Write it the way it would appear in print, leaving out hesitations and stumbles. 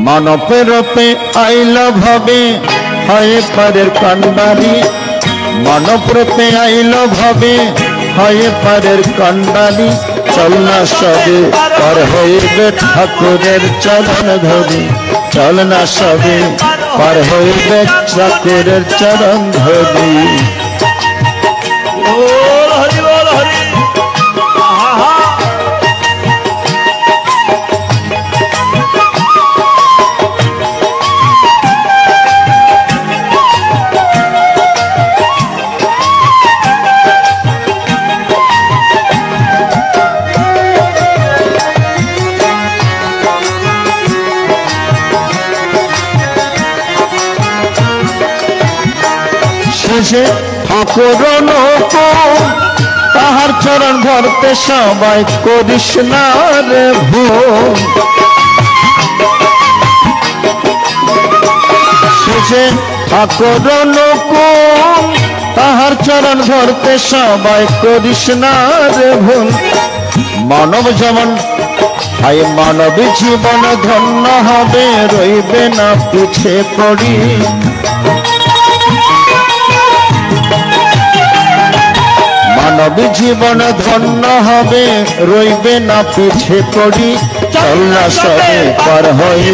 মানবে রূপে আইল ভাবে হয় পারের কান্ডারি, মানব রূপে আইল ভাবে হয় পারের কান্ডারি। চল না সবে পার হইবে ঠাকুরের চরণ ধরি, চল না সবে পার হইবে ঠাকুরের চরণ ধরি। শেষে ঠাকুর নৌকো তাহার চরণ ধরতে সবাই করিস না রে ভুল। শেষে ঠাকুর নৌকো তাহার চরণ ধরতে সবাই করিস না রে ভুল। মানব যেমন আই মানব জীবন ধন্য হবে, রইবে না পিছে পড়ি। মানব জীবন ধন্য হবে, রইবে না পিছে পড়ি। চল না সবে পার হই